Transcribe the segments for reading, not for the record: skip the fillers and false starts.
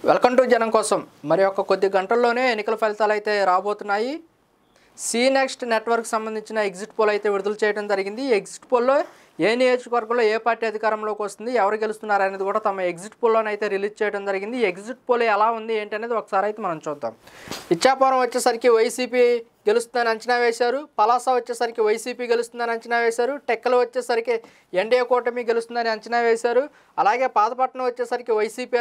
Welcome to జనం కోసం. మరి ఒక కొద్ది గంటల్లోనే ఎన్నికల ఫలితాలు అయితే రాబోతున్నాయి. సి నెక్స్ట్ నెట్వర్క్ సంబంధించిన ఎగ్జిట్ పోల్ అయితే విడుదల చేయడం జరిగింది. ఈ ఎగ్జిట్ పోల్లో ఏ నియోజకవర్గంలో ఏ పార్టీ అధికారంలోకి వస్తుంది, ఎవరు గెలుస్తున్నారు అనేది కూడా తమ ఎగ్జిట్ పోల్లోనే అయితే రిలీజ్ చేయడం జరిగింది. ఈ ఎగ్జిట్ పోల్ ఎలా ఉంది ఏంటి అనేది ఒకసారి అయితే మనం చూద్దాం. ఇచ్చాపురం వచ్చేసరికి వైసీపీ గెలుస్తుందని అంచనా వేశారు. పలాస వచ్చేసరికి వైసీపీ గెలుస్తుందని అంచనా వేశారు. టెక్కలు వచ్చేసరికి ఎన్డీఏ కూటమి గెలుస్తుందని అంచనా వేశారు. అలాగే పాతపట్నం వచ్చేసరికి వైసీపీ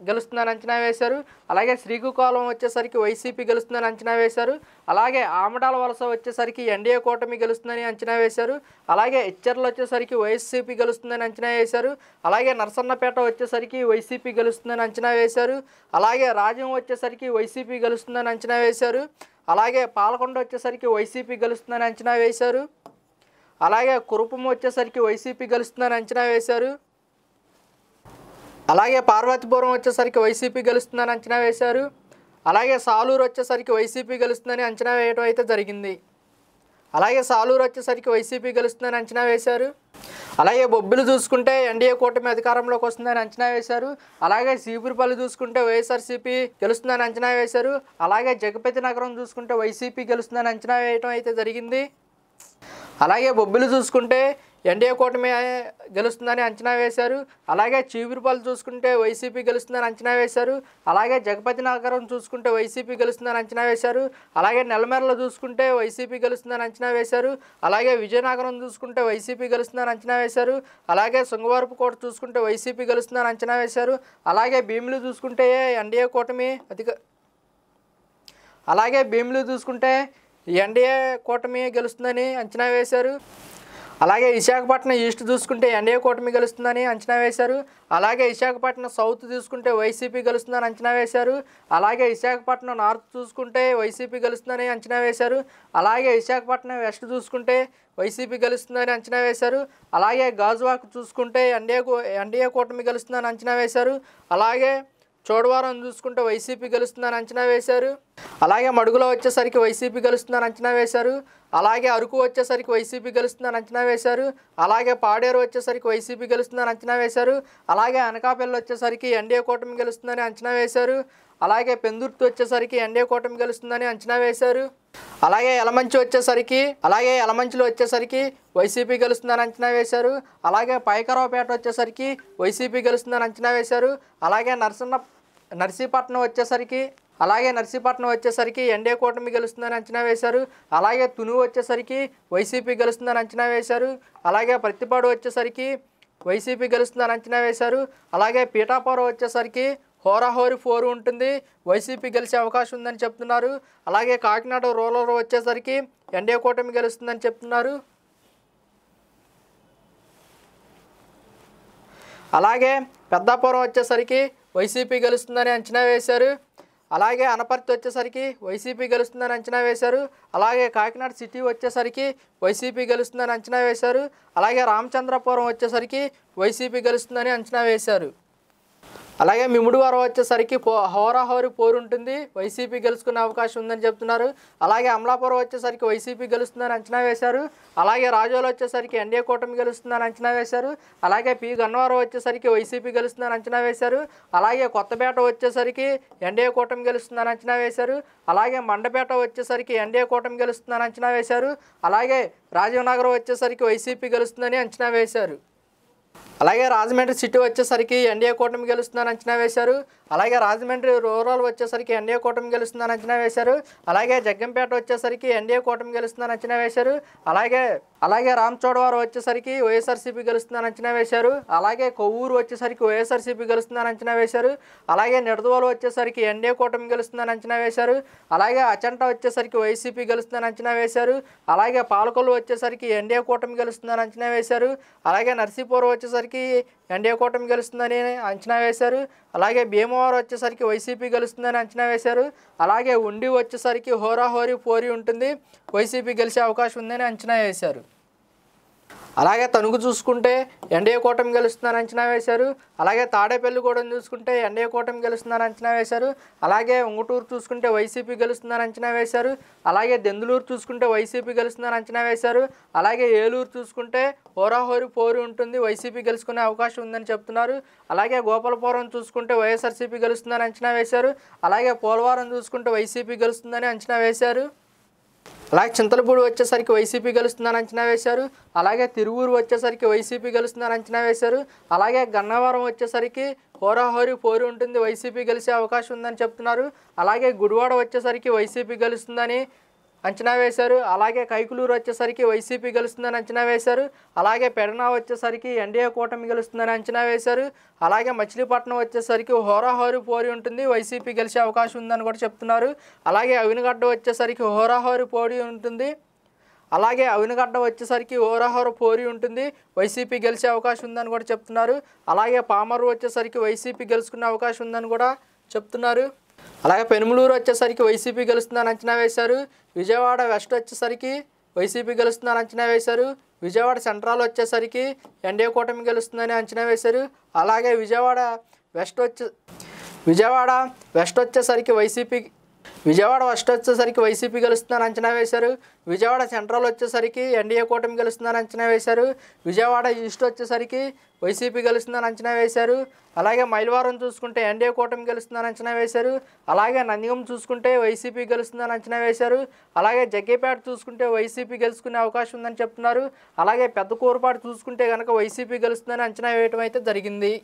గెలుస్తుందని అంచనా వేశారు. అలాగే శ్రీకాకుళం వచ్చేసరికి వైసీపీ గెలుస్తుందని అంచనా వేశారు. అలాగే ఆమడాల వలస వచ్చేసరికి ఎన్డీఏ కూటమి గెలుస్తుందని అంచనా వేశారు. అలాగే ఇచ్చర్లు వచ్చేసరికి వైసీపీ గెలుస్తుందని అంచనా వేశారు. అలాగే నరసన్నపేట వచ్చేసరికి వైసీపీ గెలుస్తుందని అంచనా వేశారు. అలాగే రాజ్యం వచ్చేసరికి వైసీపీ గెలుస్తుందని అంచనా వేశారు. అలాగే పాలకొండ వచ్చేసరికి వైసీపీ గెలుస్తుందని అంచనా వేశారు. అలాగే కురుపం వచ్చేసరికి వైసీపీ గెలుస్తుందని అంచనా వేశారు. అలాగే పార్వతీపురం వచ్చేసరికి వైసీపీ గెలుస్తుందని అంచనా వేశారు. అలాగే సాలూరు వచ్చేసరికి వైసీపీ గెలుస్తుందని అంచనా వేయడం అయితే జరిగింది. అలాగే సాలూరు వచ్చేసరికి వైసీపీ గెలుస్తుందని అంచనా వేశారు. అలాగే బొబ్బిలు చూసుకుంటే ఎన్డీఏ కూటమి అధికారంలోకి వస్తుందని అంచనా వేశారు. అలాగే సీపురపల్లి చూసుకుంటే వైఎస్ఆర్సీపీ గెలుస్తుందని అంచనా వేశారు. అలాగే జగపతి నగరం చూసుకుంటే వైసీపీ గెలుస్తుందని అంచనా వేయడం అయితే జరిగింది. అలాగే బొబ్బిలు చూసుకుంటే ఎన్డీఏ కూటమి గెలుస్తుందని అంచనా వేశారు. అలాగే చీపురుపల్లి చూసుకుంటే వైసీపీ గెలుస్తుందని అంచనా వేశారు. అలాగే జగపతి నగరం చూసుకుంటే వైసీపీ గెలుస్తుందని అంచనా వేశారు. అలాగే నెల్లమెర్ల చూసుకుంటే వైసీపీ గెలుస్తుందని అంచనా వేశారు. అలాగే విజయనగరం చూసుకుంటే వైసీపీ గెలుస్తుందని అంచనా వేశారు. అలాగే శృంగవరపుకోట చూసుకుంటే వైసీపీ గెలుస్తుందని అంచనా వేశారు. అలాగే భీములు చూసుకుంటే ఎన్డీఏ కూటమి ఎన్డీఏ కూటమి గెలుస్తుందని అంచనా వేశారు. అలాగే విశాఖపట్నం ఈస్ట్ చూసుకుంటే ఎన్డీఏ కూటమి గెలుస్తుందని అంచనా వేశారు. అలాగే విశాఖపట్నం సౌత్ చూసుకుంటే వైసీపీ గెలుస్తుందని అంచనా వేశారు. అలాగే విశాఖపట్నం నార్త్ చూసుకుంటే వైసీపీ గెలుస్తుందని అంచనా వేశారు. అలాగే విశాఖపట్నం వెస్ట్ చూసుకుంటే వైసీపీ గెలుస్తుందని అంచనా వేశారు. అలాగే గాజువాక చూసుకుంటే ఎన్డీఏ కూటమి గెలుస్తుందని అంచనా వేశారు. అలాగే చోడవరం చూసుకుంటే వైసీపీ గెలుస్తుందని అంచనా వేశారు. అలాగే మడుగులో వచ్చేసరికి వైసీపీ గెలుస్తుందని అంచనా వేశారు. అలాగే అరకు వచ్చేసరికి వైసీపీ గెలుస్తుందని అంచనా వేశారు. అలాగే పాడేరు వచ్చేసరికి వైసీపీ గెలుస్తుందని అంచనా వేశారు. అలాగే అనకాపల్లి వచ్చేసరికి ఎన్డీఏ కూటమి గెలుస్తుందని అంచనా వేశారు. అలాగే పెందుర్తి వచ్చేసరికి ఎన్డీఏ కూటమి గెలుస్తుందని అంచనా వేశారు. అలాగే యలమంచిలో వచ్చేసరికి వైసీపీ గెలుస్తుందని అంచనా వేశారు. అలాగే పైకరావుపేట వచ్చేసరికి వైసీపీ గెలుస్తుందని అంచనా వేశారు. అలాగే నర్సీపట్నం వచ్చేసరికి ఎన్డీఏ కూటమి గెలుస్తుందని అంచనా వేశారు. అలాగే తుని వచ్చేసరికి వైసీపీ గెలుస్తుందని అంచనా వేశారు. అలాగే ప్రతిపాడు వచ్చేసరికి వైసీపీ గెలుస్తుందని అంచనా వేశారు. అలాగే పీఠాపురం వచ్చేసరికి హోరాహోరీ 4 ఉంటుంది, వైసీపీ గెలిచే అవకాశం ఉందని చెప్తున్నారు. అలాగే కాకినాడ రూరల్ వచ్చేసరికి ఎన్డీఏ కూటమి గెలుస్తుందని చెప్తున్నారు. అలాగే పెద్దాపురం వచ్చేసరికి వైసీపీ గెలుస్తుందని అంచనా వేశారు. అలాగే అనపర్తి వచ్చేసరికి వైసీపీ గెలుస్తుందని అంచనా వేశారు. అలాగే కాకినాడ సిటీ వచ్చేసరికి వైసీపీ గెలుస్తుందని అంచనా వేశారు. అలాగే రామచంద్రపురం వచ్చేసరికి వైసీపీ గెలుస్తుందని అంచనా వేశారు. అలాగే మిముడివారం వచ్చేసరికి హోరాహోరీ 4 ఉంటుంది, వైసీపీ గెలుచుకునే అవకాశం ఉందని చెప్తున్నారు. అలాగే అమలాపురం వచ్చేసరికి వైసీపీ గెలుస్తుందని అంచనా వేశారు. అలాగే రాజోలు వచ్చేసరికి ఎన్డీఏ కూటమి గెలుస్తుందని అంచనా వేశారు. అలాగే పి గన్నవరం వచ్చేసరికి వైసీపీ గెలుస్తుందని అంచనా వేశారు. అలాగే కొత్తపేట వచ్చేసరికి ఎన్డీఏ కూటమి గెలుస్తుందని అంచనా వేశారు. అలాగే మండపేట వచ్చేసరికి ఎన్డీఏ కూటమి గెలుస్తుందని అంచనా వేశారు. అలాగే రాజీవ్నగరం వచ్చేసరికి వైసీపీ గెలుస్తుందని అంచనా వేశారు. అలాగే రాజమండ్రి సిటీ వచ్చేసరికి ఎన్డీఏ కూటమి గెలుస్తుందని అంచనా వేశారు. అలాగే రాజమండ్రి రూరల్ వచ్చేసరికి ఎన్డీఏ కూటమి గెలుస్తుందని అంచనా వేశారు. అలాగే జగ్గంపేట వచ్చేసరికి ఎన్డీఏ కూటమి గెలుస్తుందని అంచనా వేశారు. అలాగే రామచోడవరం వచ్చేసరికి వైఎస్ఆర్సీపీ గెలుస్తుందని అంచనా వేశారు. అలాగే కొవ్వూరు వచ్చేసరికి వైఎస్ఆర్సీపీ గెలుస్తుందని అంచనా వేశారు. అలాగే నిడదవోలు వచ్చేసరికి ఎన్డీఏ కూటమి గెలుస్తుందని అంచనా వేశారు. అలాగే అచంట వచ్చేసరికి వైసీపీ గెలుస్తుందని అంచనా వేశారు. అలాగే పాలకొల్లు వచ్చేసరికి ఎన్డీఏ కూటమి గెలుస్తుందని అంచనా వేశారు. అలాగే నర్సీపురం వచ్చేసరికి ఎన్డీఏ కూటమి గెలుస్తుందని అంచనా వేశారు. అలాగే భీమవరం వచ్చేసరికి వైసీపీ గెలుస్తుందని అంచనా వేశారు. అలాగే ఉండి వచ్చేసరికి హోరాహోరీ 4 ఉంటుంది, వైసీపీ గెలిచే అవకాశం ఉందని అంచనా వేశారు. అలాగే తణుకు చూసుకుంటే ఎన్డీఏ కూటమి గెలుస్తుందని అంచనా వేశారు. అలాగే తాడేపల్లిగూడెం చూసుకుంటే ఎన్డీఏ కూటమి గెలుస్తుందని అంచనా వేశారు. అలాగే ఉంగుటూరు చూసుకుంటే వైసీపీ గెలుస్తుందని అంచనా వేశారు. అలాగే దెందులూరు చూసుకుంటే వైసీపీ గెలుస్తుందని అంచనా వేశారు. అలాగే ఏలూరు చూసుకుంటే హోరాహోరీ పోరు ఉంటుంది, వైసీపీ గెలుచుకునే అవకాశం ఉందని చెప్తున్నారు. అలాగే గోపాలపురం చూసుకుంటే వైఎస్ఆర్సీపీ గెలుస్తుందని అంచనా వేశారు. అలాగే పోలవరం చూసుకుంటే వైసీపీ గెలుస్తుందని అంచనా వేశారు. అలాగే చింతలపూడి వచ్చేసరికి వైసీపీ గెలుస్తుందని అంచనా వేశారు. అలాగే తిరువూరు వచ్చేసరికి వైసీపీ గెలుస్తుందని అంచనా వేశారు. అలాగే గన్నవరం వచ్చేసరికి హోరాహోరీ పోరు ఉంటుంది, వైసీపీ గెలిచే అవకాశం ఉందని చెప్తున్నారు. అలాగే గుడివాడ వచ్చేసరికి వైసీపీ గెలుస్తుందని అంచనా వేశారు. అలాగే కైకులూరు వచ్చేసరికి వైసీపీ గెలుస్తుందని అంచనా వేశారు. అలాగే పెడనా వచ్చేసరికి ఎన్డీఏ కూటమి గెలుస్తుందని అంచనా వేశారు. అలాగే మచిలీపట్నం వచ్చేసరికి హోరాహోరీ పోరు ఉంటుంది, వైసీపీ గెలిచే అవకాశం ఉందని కూడా చెప్తున్నారు. అలాగే అవినగడ్డ వచ్చేసరికి హోరాహోరీ పోరు ఉంటుంది. అలాగే అవినగడ్డ వచ్చేసరికి హోరాహోరీ పోరు ఉంటుంది, వైసీపీ గెలిచే అవకాశం ఉందని కూడా చెప్తున్నారు. అలాగే పామరు వచ్చేసరికి వైసీపీ గెలుచుకునే అవకాశం ఉందని కూడా చెప్తున్నారు. అలాగే పెనుమలూరు వచ్చేసరికి వైసీపీ గెలుస్తుందని అంచనా వేశారు. విజయవాడ వెస్ట్ వచ్చేసరికి వైసీపీ గెలుస్తుందని అంచనా వేశారు. విజయవాడ సెంట్రల్ వచ్చేసరికి ఎన్డీఏ కూటమి గెలుస్తుందని అంచనా వేశారు. అలాగే విజయవాడ వెస్ట్ వచ్చేసరికి వైసీపీ గెలుస్తుందని అంచనా వేశారు. విజయవాడ సెంట్రల్ వచ్చేసరికి ఎన్డీఏ కూటమి గెలుస్తుందని అంచనా వేశారు. విజయవాడ ఈస్ట్ వచ్చేసరికి వైసీపీ గెలుస్తుందని అంచనా వేశారు. అలాగే మైలవరం చూసుకుంటే ఎన్డీఏ కూటమి గెలుస్తుందని అంచనా వేశారు. అలాగే నందిగం చూసుకుంటే వైసీపీ గెలుస్తుందని అంచనా వేశారు. అలాగే జగ్గేపేట చూసుకుంటే వైసీపీ గెలుచుకునే అవకాశం ఉందని చెప్తున్నారు. అలాగే పెద్ద కూరపాటు చూసుకుంటే కనుక వైసీపీ గెలుస్తుందని అంచనా వేయడం అయితే జరిగింది.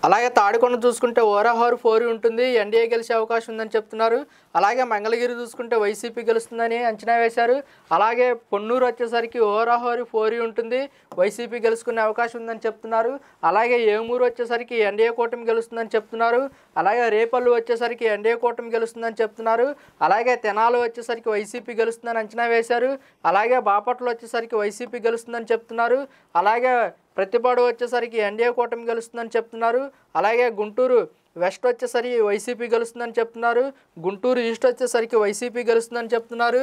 అలాగే తాడికొండ చూసుకుంటే హోరాహోరీ పోరు ఉంటుంది, ఎన్డీఏ గెలిచే అవకాశం ఉందని చెప్తున్నారు. అలాగే మంగళగిరి చూసుకుంటే వైసీపీ గెలుస్తుందని అంచనా వేశారు. అలాగే పొన్నూరు వచ్చేసరికి హోరాహోరీ పోరు ఉంటుంది, వైసీపీ గెలుచుకునే అవకాశం ఉందని చెప్తున్నారు. అలాగే ఏమూరు వచ్చేసరికి ఎన్డీఏ కూటమి గెలుస్తుందని చెప్తున్నారు. అలాగే రేపల్లి వచ్చేసరికి ఎన్డీఏ కూటమి గెలుస్తుందని చెప్తున్నారు. అలాగే తెనాలి వచ్చేసరికి వైసీపీ గెలుస్తుందని అంచనా వేశారు. అలాగే బాపట్ల వచ్చేసరికి వైసీపీ గెలుస్తుందని చెప్తున్నారు. అలాగే ప్రతిపాడు వచ్చేసరికి ఎన్డీఏ కూటమి గెలుస్తుందని చెప్తున్నారు. అలాగే గుంటూరు వెస్ట్ వచ్చేసరికి వైసీపీ గెలుస్తుందని చెప్తున్నారు. గుంటూరు ఈస్ట్ వచ్చేసరికి వైసీపీ గెలుస్తుందని చెప్తున్నారు.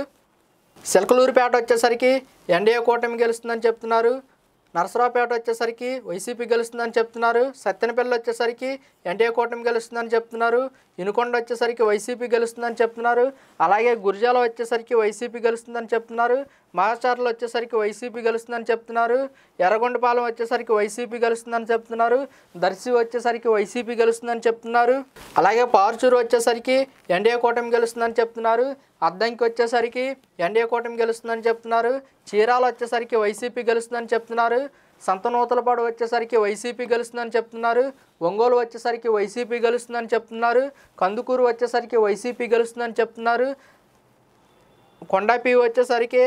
సిల్కలూరుపేట వచ్చేసరికి ఎన్డీఏ కూటమి గెలుస్తుందని చెప్తున్నారు. నరసరావుపేట వచ్చేసరికి వైసీపీ గెలుస్తుందని చెప్తున్నారు. సత్తెనపల్లి వచ్చేసరికి ఎన్డీఏ కూటమి గెలుస్తుందని చెప్తున్నారు. ఇనుకొండ వచ్చేసరికి వైసీపీ గెలుస్తుందని చెప్తున్నారు. అలాగే గురిజాల వచ్చేసరికి వైసీపీ గెలుస్తుందని చెప్తున్నారు. మహాచార్లు వచ్చేసరికి వైసీపీ గెలుస్తుందని చెప్తున్నారు. ఎర్రగొండపాలెం వచ్చేసరికి వైసీపీ గెలుస్తుందని చెప్తున్నారు. దర్శి వచ్చేసరికి వైసీపీ గెలుస్తుందని చెప్తున్నారు. అలాగే పార్చూరు వచ్చేసరికి ఎన్డీఏ కూటమి గెలుస్తుందని చెప్తున్నారు. అద్దంకి వచ్చేసరికి ఎన్డీఏ కూటమి గెలుస్తుందని చెప్తున్నారు. చీరాల వచ్చేసరికి వైసీపీ గెలుస్తుందని చెప్తున్నారు. సంతనూతలపాడు వచ్చేసరికి వైసీపీ గెలుస్తుందని చెప్తున్నారు. ఒంగోలు వచ్చేసరికి వైసీపీ గెలుస్తుందని చెప్తున్నారు. కందుకూరు వచ్చేసరికి వైసీపీ గెలుస్తుందని చెప్తున్నారు. కొండాపి వచ్చేసరికి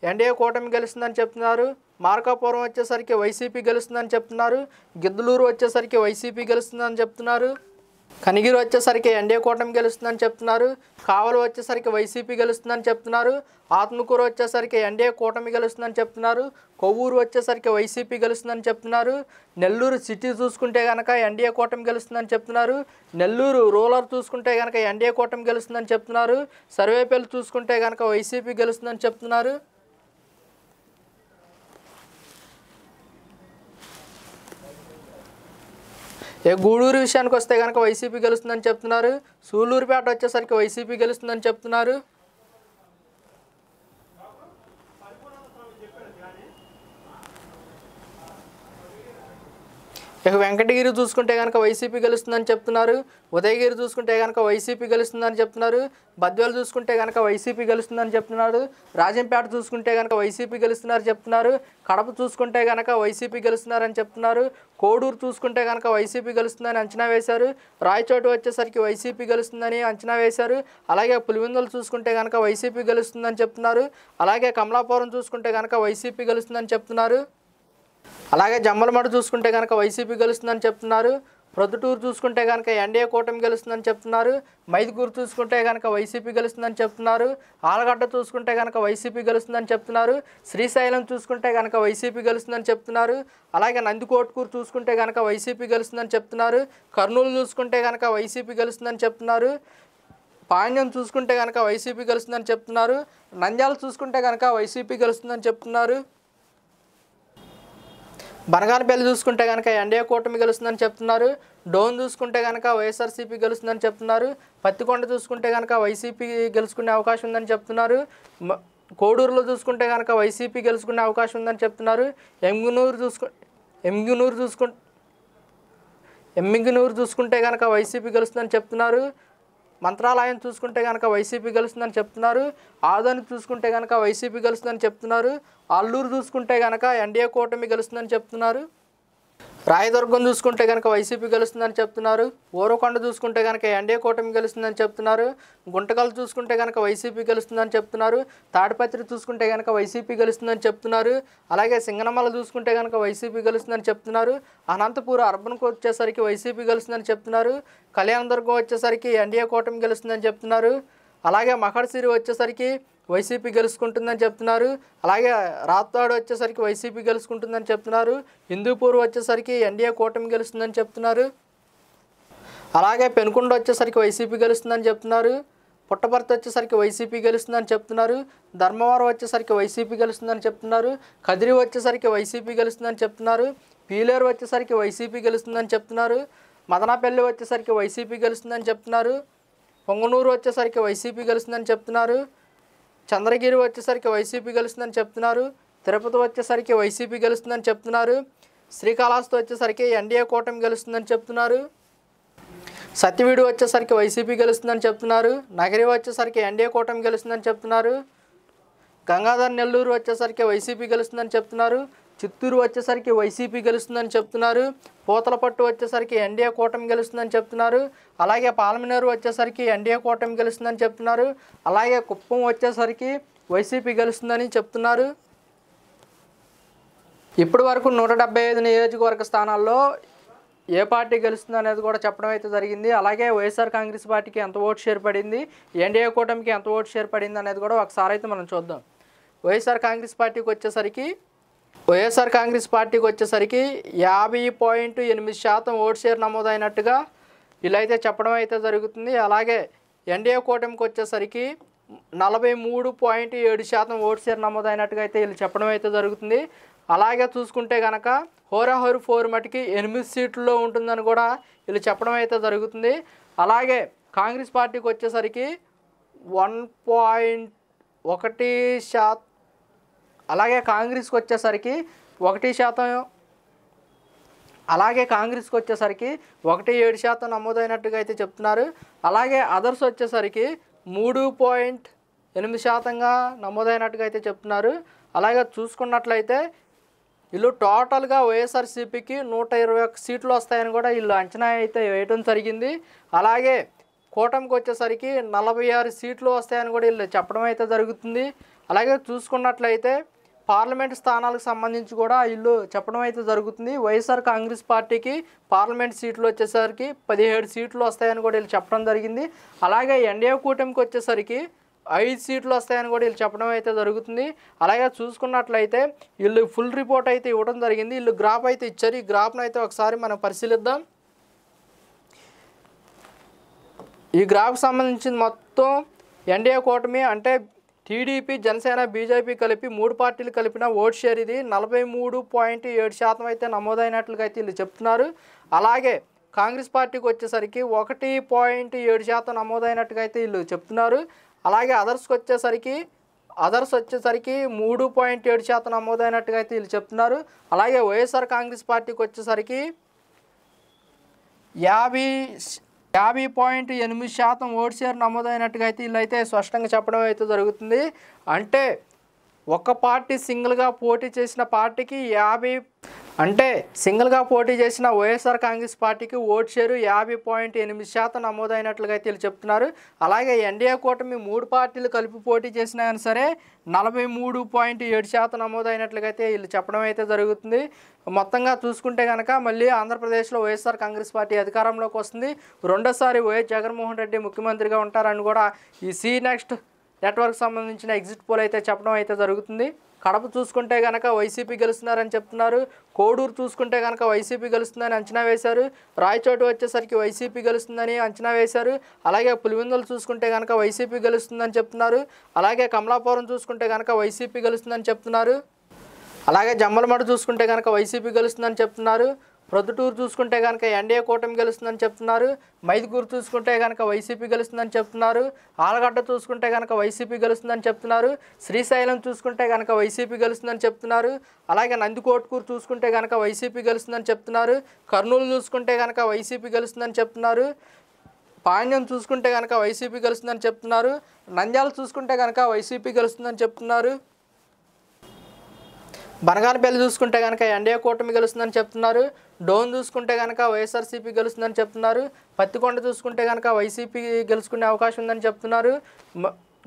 ఎన్డీఏ కూటమి గెలుస్తుందని చెప్తున్నారు. మార్కాపురం వచ్చేసరికి వైసీపీ గెలుస్తుందని చెప్తున్నారు. గిద్దలూరు వచ్చేసరికి వైసీపీ గెలుస్తుందని చెప్తున్నారు. కనిగిరి వచ్చేసరికి ఎన్డీఏ కూటమి గెలుస్తుందని చెప్తున్నారు. కావలి వచ్చేసరికి వైసీపీ గెలుస్తుందని చెప్తున్నారు. ఆత్మకూరు వచ్చేసరికి ఎన్డీఏ కూటమి గెలుస్తుందని చెప్తున్నారు. కొవ్వూరు వచ్చేసరికి వైసీపీ గెలుస్తుందని చెప్తున్నారు. నెల్లూరు సిటీ చూసుకుంటే కనుక ఎన్డీఏ కూటమి గెలుస్తుందని చెప్తున్నారు. నెల్లూరు రూరల్ చూసుకుంటే కనుక ఎన్డీఏ కూటమి గెలుస్తుందని చెప్తున్నారు. సర్వేపల్లి చూసుకుంటే కనుక వైసీపీ గెలుస్తుందని చెప్తున్నారు. గూడూరు విషయానికి వస్తే కనుక వైసీపీ గెలుస్తుందని చెప్తున్నారు. సూళ్ళూరుపేట వచ్చేసరికి వైసీపీ గెలుస్తుందని చెప్తున్నారు. ఇక వెంకటగిరి చూసుకుంటే కనుక వైసీపీ గెలుస్తుందని చెప్తున్నారు. ఉదయగిరి చూసుకుంటే కనుక వైసీపీ గెలుస్తుందని చెప్తున్నారు. బద్వేలు చూసుకుంటే కనుక వైసీపీ గెలుస్తుందని చెప్తున్నారు. రాజంపేట చూసుకుంటే కనుక వైసీపీ గెలుస్తున్నారు చెప్తున్నారు. కడప చూసుకుంటే కనుక వైసీపీ గెలుస్తున్నారని చెప్తున్నారు. కోడూరు చూసుకుంటే కనుక వైసీపీ గెలుస్తుందని అంచనా వేశారు. రాయచోటు వచ్చేసరికి వైసీపీ గెలుస్తుందని అంచనా వేశారు. అలాగే పులివెందులు చూసుకుంటే కనుక వైసీపీ గెలుస్తుందని చెప్తున్నారు. అలాగే కమలాపురం చూసుకుంటే కనుక వైసీపీ గెలుస్తుందని చెప్తున్నారు. అలాగే జమ్మలమడు చూసుకుంటే కనుక వైసీపీ గెలుస్తుందని చెప్తున్నారు. ప్రొద్దుటూరు చూసుకుంటే కనుక ఎన్డీఏ కూటమి గెలుస్తుందని చెప్తున్నారు. మైదుకూరు చూసుకుంటే కనుక వైసీపీ గెలుస్తుందని చెప్తున్నారు. ఆలగడ్డ చూసుకుంటే కనుక వైసీపీ గెలుస్తుందని చెప్తున్నారు. శ్రీశైలం చూసుకుంటే కనుక వైసీపీ గెలుస్తుందని చెప్తున్నారు. అలాగే నందికోట్కూరు చూసుకుంటే కనుక వైసీపీ గెలుస్తుందని చెప్తున్నారు. కర్నూలు చూసుకుంటే కనుక వైసీపీ గెలుస్తుందని చెప్తున్నారు. పాండ్యం చూసుకుంటే కనుక వైసీపీ గెలుస్తుందని చెప్తున్నారు. నంద్యాల చూసుకుంటే కనుక వైసీపీ గెలుస్తుందని చెప్తున్నారు. బనగానపల్లి చూసుకుంటే కనుక ఎన్డీఏ కూటమి గెలుస్తుందని చెప్తున్నారు. డోన్ చూసుకుంటే కనుక వైఎస్ఆర్సీపీ గెలుస్తుందని చెప్తున్నారు. పత్తికొండ చూసుకుంటే కనుక వైసీపీ గెలుచుకునే అవకాశం ఉందని చెప్తున్నారు. కోడూరులో చూసుకుంటే కనుక వైసీపీ గెలుచుకునే అవకాశం ఉందని చెప్తున్నారు. ఎమ్మింగునూరు చూసుకుంటే కనుక వైసీపీ గెలుస్తుందని చెప్తున్నారు. మంత్రాలయం చూసుకుంటే కనుక వైసీపీ గెలుస్తుందని చెప్తున్నారు. ఆదోని చూసుకుంటే కనుక వైసీపీ గెలుస్తుందని చెప్తున్నారు. అల్లూరు చూసుకుంటే కనుక ఎన్డీఏ కూటమి గెలుస్తుందని చెప్తున్నారు. రాయదుర్గం చూసుకుంటే కనుక వైసీపీ గెలుస్తుందని చెప్తున్నారు. ఊరకొండ చూసుకుంటే కనుక ఎన్డీఏ కూటమి గెలుస్తుందని చెప్తున్నారు. గుంటకల్ చూసుకుంటే కనుక వైసీపీ గెలుస్తుందని చెప్తున్నారు. తాడిపత్రి చూసుకుంటే కనుక వైసీపీ గెలుస్తుందని చెప్తున్నారు. అలాగే సింగనమల చూసుకుంటే కనుక వైసీపీ గెలుస్తుందని చెప్తున్నారు. అనంతపూర్ అర్బన్కి వచ్చేసరికి వైసీపీ గెలుస్తుందని చెప్తున్నారు. కళ్యాణదుర్గం వచ్చేసరికి ఎన్డీఏ కూటమి గెలుస్తుందని చెప్తున్నారు. అలాగే మకడసిరి వచ్చేసరికి వైసీపీ గెలుచుకుంటుందని చెప్తున్నారు. అలాగే రాప్తాడు వచ్చేసరికి వైసీపీ గెలుచుకుంటుందని చెప్తున్నారు. హిందూపూర్ వచ్చేసరికి ఎన్డీఏ కూటమి గెలుస్తుందని చెప్తున్నారు. అలాగే పెనుకొండ వచ్చేసరికి వైసీపీ గెలుస్తుందని చెప్తున్నారు. పుట్టపర్తి వచ్చేసరికి వైసీపీ గెలుస్తుందని చెప్తున్నారు. ధర్మవరం వచ్చేసరికి వైసీపీ గెలుస్తుందని చెప్తున్నారు. కదిరి వచ్చేసరికి వైసీపీ గెలుస్తుందని చెప్తున్నారు. పీలేరు వచ్చేసరికి వైసీపీ గెలుస్తుందని చెప్తున్నారు. మదనపల్లి వచ్చేసరికి వైసీపీ గెలుస్తుందని చెప్తున్నారు. పొంగనూరు వచ్చేసరికి వైసీపీ గెలుస్తుందని చెప్తున్నారు. చంద్రగిరి వచ్చేసరికి వైసీపీ గెలుస్తుందని చెప్తున్నారు. తిరుపతి వచ్చేసరికి వైసీపీ గెలుస్తుందని చెప్తున్నారు. శ్రీకాళహస్తి వచ్చేసరికి ఎన్డీఏ కూటమి గెలుస్తుందని చెప్తున్నారు. సత్యవీడు వచ్చేసరికి వైసీపీ గెలుస్తుందని చెప్తున్నారు. నగరి వచ్చేసరికి ఎన్డీఏ కూటమి గెలుస్తుందని చెప్తున్నారు. గంగాధర్ నెల్లూరు వచ్చేసరికి వైసీపీ గెలుస్తుందని చెప్తున్నారు. చిత్తూరు వచ్చేసరికి వైసీపీ గెలుస్తుందని చెప్తున్నారు. పూతలపట్టు వచ్చేసరికి ఎన్డీఏ కూటమి గెలుస్తుందని చెప్తున్నారు. అలాగే పాలమనేరు వచ్చేసరికి ఎన్డీఏ కూటమి గెలుస్తుందని చెప్తున్నారు. అలాగే కుప్పం వచ్చేసరికి వైసీపీ గెలుస్తుందని చెప్తున్నారు. ఇప్పటి వరకు 175 నియోజకవర్గ స్థానాల్లో ఏ పార్టీ గెలుస్తుంది అనేది కూడా చెప్పడం అయితే జరిగింది. అలాగే వైఎస్ఆర్ కాంగ్రెస్ పార్టీకి ఎంత ఓటు షేర్ పడింది, ఎన్డీఏ కూటమికి ఎంత ఓటు షేర్ పడింది అనేది కూడా ఒకసారి అయితే మనం చూద్దాం. వైఎస్ఆర్ కాంగ్రెస్ పార్టీకి వచ్చేసరికి 50.8% ఓటు షేర్ నమోదైనట్టుగా ఇలా అయితే చెప్పడం అయితే జరుగుతుంది. అలాగే ఎన్డీఏ కూటమికి వచ్చేసరికి 43.7% ఓటు షేర్ నమోదైనట్టుగా అయితే వీళ్ళు చెప్పడం అయితే జరుగుతుంది. అలాగే చూసుకుంటే కనుక హోరాహోరు 4 మటుకి 8 సీట్లలో ఉంటుందని కూడా వీళ్ళు చెప్పడం అయితే జరుగుతుంది. అలాగే కాంగ్రెస్ పార్టీకి వచ్చేసరికి 1.1%, అలాగే కాంగ్రెస్కి వచ్చేసరికి 1%, అలాగే కాంగ్రెస్కి వచ్చేసరికి 1.7% నమోదైనట్టుగా అయితే చెప్తున్నారు. అలాగే అదర్స్ వచ్చేసరికి 3.8%గా నమోదైనట్టుగా అయితే చెప్తున్నారు. అలాగే చూసుకున్నట్లయితే వీళ్ళు టోటల్గా వైఎస్ఆర్సీపీకి 121 సీట్లు వస్తాయని కూడా వీళ్ళు అంచనా అయితే వేయడం జరిగింది. అలాగే కూటమికి వచ్చేసరికి 46 సీట్లు వస్తాయని కూడా వీళ్ళు చెప్పడం అయితే జరుగుతుంది. అలాగే చూసుకున్నట్లయితే పార్లమెంట్ స్థానాలకు సంబంధించి కూడా వీళ్ళు చెప్పడం అయితే జరుగుతుంది. వైఎస్ఆర్ కాంగ్రెస్ పార్టీకి పార్లమెంట్ సీట్లు వచ్చేసరికి 17 సీట్లు వస్తాయని కూడా వీళ్ళు చెప్పడం జరిగింది. అలాగే ఎన్డీఏ కూటమికి వచ్చేసరికి 5 సీట్లు వస్తాయని కూడా వీళ్ళు చెప్పడం అయితే జరుగుతుంది. అలాగే చూసుకున్నట్లయితే వీళ్ళు ఫుల్ రిపోర్ట్ అయితే ఇవ్వడం జరిగింది. వీళ్ళు గ్రాఫ్ అయితే ఇచ్చారు. ఈ గ్రాఫ్ను అయితే ఒకసారి మనం పరిశీలిద్దాం. ఈ గ్రాఫ్కి సంబంధించిన మొత్తం ఎన్డీఏ కూటమి అంటే టీడీపీ, జనసేన, బీజేపీ కలిపి 3 పార్టీలు కలిపిన ఓట్ షేర్ ఇది 43.7% అయితే నమోదైనట్లుగా అయితే వీళ్ళు చెప్తున్నారు. అలాగే కాంగ్రెస్ పార్టీకి వచ్చేసరికి 1.7% నమోదైనట్టుగా అయితే వీళ్ళు చెప్తున్నారు. అలాగే అదర్స్ వచ్చేసరికి 3.7% నమోదైనట్టుగా అయితే వీళ్ళు చెప్తున్నారు. అలాగే వైఎస్ఆర్ కాంగ్రెస్ పార్టీకి వచ్చేసరికి 50.8% ఓటు షేర్ నమోదైనట్టుగా అయితే వీళ్ళైతే స్పష్టంగా చెప్పడం అయితే జరుగుతుంది. అంటే ఒక పార్టీ సింగిల్గా పోటీ చేసిన పార్టీకి సింగిల్గా పోటీ చేసిన వైఎస్ఆర్ కాంగ్రెస్ పార్టీకి ఓటు షేరు 50.8% నమోదైనట్లుగా అయితే వీళ్ళు చెప్తున్నారు. అలాగే ఎన్డీఏ కూటమి 3 పార్టీలు కలిపి పోటీ చేసినా కానీ సరే 43.7% నమోదైనట్లుగా అయితే వీళ్ళు చెప్పడం అయితే జరుగుతుంది. మొత్తంగా చూసుకుంటే కనుక మళ్ళీ ఆంధ్రప్రదేశ్లో వైఎస్ఆర్ కాంగ్రెస్ పార్టీ అధికారంలోకి వస్తుంది. రెండోసారి వైఎస్ జగన్మోహన్ రెడ్డి ముఖ్యమంత్రిగా ఉంటారని కూడా ఈ సి నెక్స్ట్ నెట్వర్క్ సంబంధించిన ఎగ్జిట్ పోల్ అయితే చెప్పడం అయితే జరుగుతుంది. కడప చూసుకుంటే కనుక వైసీపీ గెలుస్తున్నారని చెప్తున్నారు. కోడూరు చూసుకుంటే కనుక వైసీపీ గెలుస్తుందని అంచనా వేశారు. రాయచోటు వచ్చేసరికి వైసీపీ గెలుస్తుందని అంచనా వేశారు. అలాగే పులివెందులు చూసుకుంటే కనుక వైసీపీ గెలుస్తుందని చెప్తున్నారు. అలాగే కమలాపురం చూసుకుంటే కనుక వైసీపీ గెలుస్తుందని చెప్తున్నారు. అలాగే జమ్మలమడు చూసుకుంటే కనుక వైసీపీ గెలుస్తుందని చెప్తున్నారు. ప్రొద్దుటూరు చూసుకుంటే కనుక ఎన్డీఏ కూటమి గెలుస్తుందని చెప్తున్నారు. మైదుకూరు చూసుకుంటే కనుక వైసీపీ గెలుస్తుందని చెప్తున్నారు. ఆలగడ్డ చూసుకుంటే కనుక వైసీపీ గెలుస్తుందని చెప్తున్నారు. శ్రీశైలం చూసుకుంటే కనుక వైసీపీ గెలుస్తుందని చెప్తున్నారు. అలాగే నందికోట్కూరు చూసుకుంటే కనుక వైసీపీ గెలుస్తుందని చెప్తున్నారు. కర్నూలు చూసుకుంటే కనుక వైసీపీ గెలుస్తుందని చెప్తున్నారు. పాండ్యం చూసుకుంటే కనుక వైసీపీ గెలుస్తుందని చెప్తున్నారు. నంద్యాల చూసుకుంటే కనుక వైసీపీ గెలుస్తుందని చెప్తున్నారు. బనగానపల్లి చూసుకుంటే కనుక ఎన్డీఏ కూటమి గెలుస్తుందని చెప్తున్నారు. డోన్ చూసుకుంటే కనుక వైఎస్ఆర్సీపీ గెలుస్తుందని చెప్తున్నారు. పత్తికొండ చూసుకుంటే కనుక వైసీపీ గెలుచుకునే అవకాశం ఉందని చెప్తున్నారు.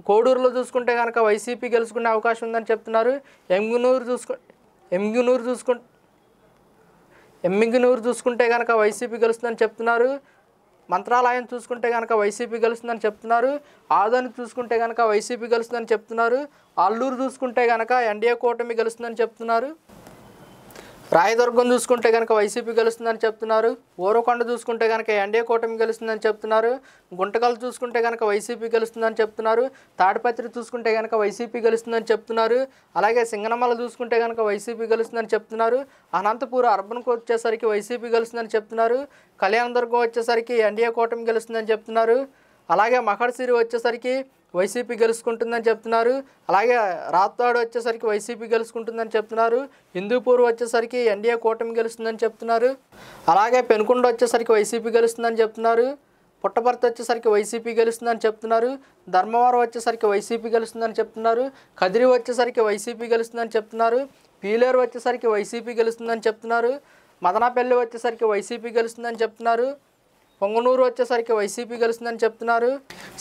కోడూరులో చూసుకుంటే కనుక వైసీపీ గెలుచుకునే అవకాశం ఉందని చెప్తున్నారు. ఎమ్మింగనూరు చూసుకుంటే కనుక వైసీపీ గెలుస్తుందని చెప్తున్నారు. మంత్రాలయం చూసుకుంటే కనుక వైసీపీ గెలుస్తుందని చెప్తున్నారు. ఆదోని చూసుకుంటే కనుక వైసీపీ గెలుస్తుందని చెప్తున్నారు. అల్లూరు చూసుకుంటే కనుక ఎన్డీఏ కూటమి గెలుస్తుందని చెప్తున్నారు. రాయదుర్గం చూసుకుంటే కనుక వైసీపీ గెలుస్తుందని చెప్తున్నారు. ఊరకొండ చూసుకుంటే కనుక ఎన్డీఏ కూటమి గెలుస్తుందని చెప్తున్నారు. గుంటకల్ చూసుకుంటే కనుక వైసీపీ గెలుస్తుందని చెప్తున్నారు. తాడిపత్రి చూసుకుంటే కనుక వైసీపీ గెలుస్తుందని చెప్తున్నారు. అలాగే సింగనమల చూసుకుంటే కనుక వైసీపీ గెలుస్తుందని చెప్తున్నారు. అనంతపూర్ అర్బన్కి వచ్చేసరికి వైసీపీ గెలుస్తుందని చెప్తున్నారు. కళ్యాణదుర్గం వచ్చేసరికి ఎన్డీఏ కూటమి గెలుస్తుందని చెప్తున్నారు. అలాగే మకడసిరి వచ్చేసరికి వైసీపీ గెలుచుకుంటుందని చెప్తున్నారు. అలాగే రాప్తాడు వచ్చేసరికి వైసీపీ గెలుచుకుంటుందని చెప్తున్నారు. హిందూపూర్ వచ్చేసరికి ఎన్డీఏ కూటమి గెలుస్తుందని చెప్తున్నారు. అలాగే పెనుకొండ వచ్చేసరికి వైసీపీ గెలుస్తుందని చెప్తున్నారు. పుట్టపర్తి వచ్చేసరికి వైసీపీ గెలుస్తుందని చెప్తున్నారు. ధర్మవరం వచ్చేసరికి వైసీపీ గెలుస్తుందని చెప్తున్నారు. కదిరి వచ్చేసరికి వైసీపీ గెలుస్తుందని చెప్తున్నారు. పీలేరు వచ్చేసరికి వైసీపీ గెలుస్తుందని చెప్తున్నారు. మదనపల్లి వచ్చేసరికి వైసీపీ గెలుస్తుందని చెప్తున్నారు. పొంగనూరు వచ్చేసరికి వైసీపీ గెలుస్తుందని చెప్తున్నారు.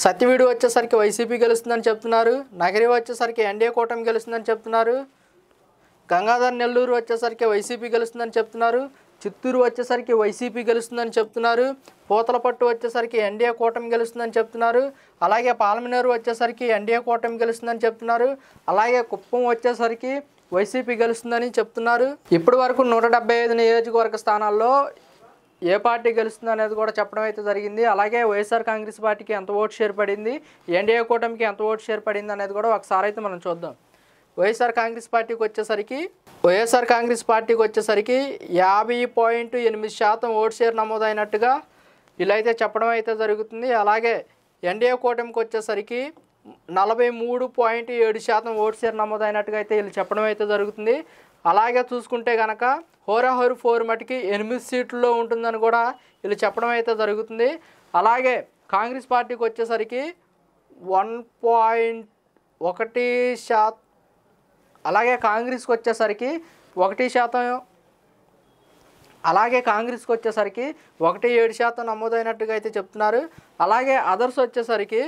సత్యవీడు వచ్చేసరికి వైసీపీ గెలుస్తుందని చెప్తున్నారు. నగరి వచ్చేసరికి ఎన్డీఏ కూటమి గెలుస్తుందని చెప్తున్నారు. గంగాధర్ నెల్లూరు వచ్చేసరికి వైసీపీ గెలుస్తుందని చెప్తున్నారు. చిత్తూరు వచ్చేసరికి వైసీపీ గెలుస్తుందని చెప్తున్నారు. పూతలపట్టు వచ్చేసరికి ఎన్డీఏ కూటమి గెలుస్తుందని చెప్తున్నారు. అలాగే పాలమనేరు వచ్చేసరికి ఎన్డీఏ కూటమి గెలుస్తుందని చెప్తున్నారు. అలాగే కుప్పం వచ్చేసరికి వైసీపీ గెలుస్తుందని చెప్తున్నారు. ఇప్పటి వరకు 175 నియోజకవర్గ స్థానాల్లో ఏ పార్టీ గెలుస్తుంది అనేది కూడా చెప్పడం అయితే జరిగింది. అలాగే వైఎస్ఆర్ కాంగ్రెస్ పార్టీకి ఎంత ఓటు షేర్ పడింది, ఎన్డీఏ కూటమికి ఎంత ఓటు షేర్ పడింది అనేది కూడా ఒకసారి అయితే మనం చూద్దాం. వైఎస్ఆర్ కాంగ్రెస్ పార్టీకి వచ్చేసరికి 50.8% ఓటు షేర్ నమోదైనట్టుగా వీళ్ళైతే చెప్పడం అయితే జరుగుతుంది. అలాగే ఎన్డీఏ కూటమికి వచ్చేసరికి 43.7% ఓటు షేర్ నమోదైనట్టుగా అయితే వీళ్ళు చెప్పడం అయితే జరుగుతుంది. అలాగే చూసుకుంటే కనుక హోరాహోరు 4 మటుకి 8 సీట్లలో ఉంటుందని కూడా వీళ్ళు చెప్పడం అయితే జరుగుతుంది. అలాగే కాంగ్రెస్ పార్టీకి వచ్చేసరికి 1.1%, అలాగే కాంగ్రెస్కి వచ్చేసరికి 1%, అలాగే కాంగ్రెస్కి వచ్చేసరికి 1.7% నమోదైనట్టుగా అయితే చెప్తున్నారు. అలాగే అదర్స్ వచ్చేసరికి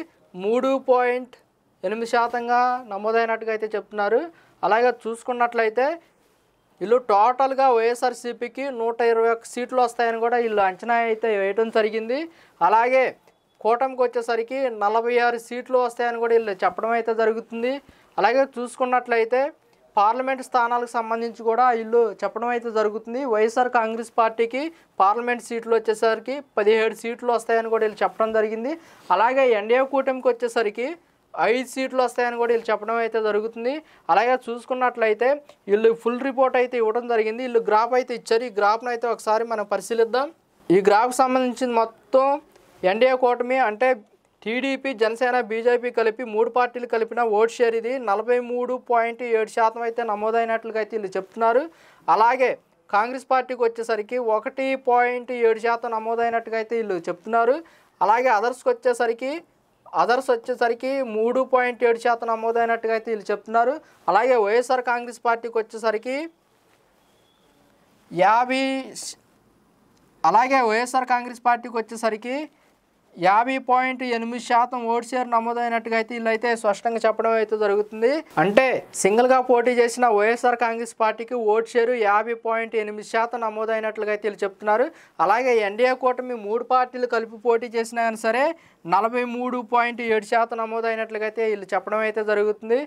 3.8%గా నమోదైనట్టుగా అయితే చెప్తున్నారు. అలాగే చూసుకున్నట్లయితే వీళ్ళు టోటల్గా వైఎస్ఆర్సీపీకి 121 సీట్లు వస్తాయని కూడా వీళ్ళు అంచనా అయితే వేయడం జరిగింది. అలాగే కూటమికి వచ్చేసరికి 46 సీట్లు వస్తాయని కూడా వీళ్ళు చెప్పడం అయితే జరుగుతుంది. అలాగే చూసుకున్నట్లయితే పార్లమెంట్ స్థానాలకు సంబంధించి కూడా వీళ్ళు చెప్పడం అయితే జరుగుతుంది. వైఎస్ఆర్ కాంగ్రెస్ పార్టీకి పార్లమెంట్ సీట్లు వచ్చేసరికి 17 సీట్లు వస్తాయని కూడా వీళ్ళు చెప్పడం జరిగింది. అలాగే ఎన్డీఏ కూటమికి వచ్చేసరికి 5 సీట్లు వస్తాయని కూడా వీళ్ళు చెప్పడం అయితే జరుగుతుంది. అలాగే చూసుకున్నట్లయితే వీళ్ళు ఫుల్ రిపోర్ట్ అయితే ఇవ్వడం జరిగింది. వీళ్ళు గ్రాఫ్ అయితే ఇచ్చారు. ఈ గ్రాఫ్ను అయితే ఒకసారి మనం పరిశీలిద్దాం. ఈ గ్రాఫ్కి సంబంధించిన మొత్తం ఎన్డీఏ కూటమి అంటే టీడీపీ, జనసేన, బీజేపీ కలిపి 3 పార్టీలు కలిపిన ఓట్ షేర్ ఇది 43.7% అయితే నమోదైనట్లుగా అయితే వీళ్ళు చెప్తున్నారు. అలాగే కాంగ్రెస్ పార్టీకి వచ్చేసరికి 1.7% నమోదైనట్టుగా అయితే వీళ్ళు చెప్తున్నారు. అలాగే అదర్స్ వచ్చేసరికి 3.7% నమోదైనట్టుగా అయితే వీళ్ళు చెప్తున్నారు. అలాగే వైఎస్ఆర్ కాంగ్రెస్ పార్టీకి వచ్చేసరికి 50.8% ఓటు షేర్ నమోదైనట్టుగా అయితే వీళ్ళైతే స్పష్టంగా చెప్పడం అయితే జరుగుతుంది. అంటే సింగిల్గా పోటీ చేసిన వైఎస్ఆర్ కాంగ్రెస్ పార్టీకి ఓటు షేరు 50.8% నమోదైనట్లుగా అయితే వీళ్ళు చెప్తున్నారు. అలాగే ఎన్డీఏ కూటమి 3 పార్టీలు కలిపి పోటీ చేసినా సరే 43.7% నమోదైనట్లుగా అయితే వీళ్ళు చెప్పడం అయితే జరుగుతుంది.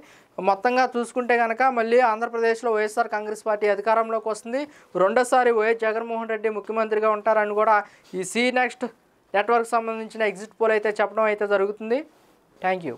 మొత్తంగా చూసుకుంటే కనుక మళ్ళీ ఆంధ్రప్రదేశ్లో వైఎస్ఆర్ కాంగ్రెస్ పార్టీ అధికారంలోకి వస్తుంది. రెండోసారి వైఎస్ జగన్మోహన్ రెడ్డి ముఖ్యమంత్రిగా ఉంటారని కూడా ఈ సి నెక్స్ట్ నెట్వర్క్ సంబంధించిన ఎగ్జిట్ పోల్ అయితే చెప్పడం అయితే జరుగుతుంది. Thank you.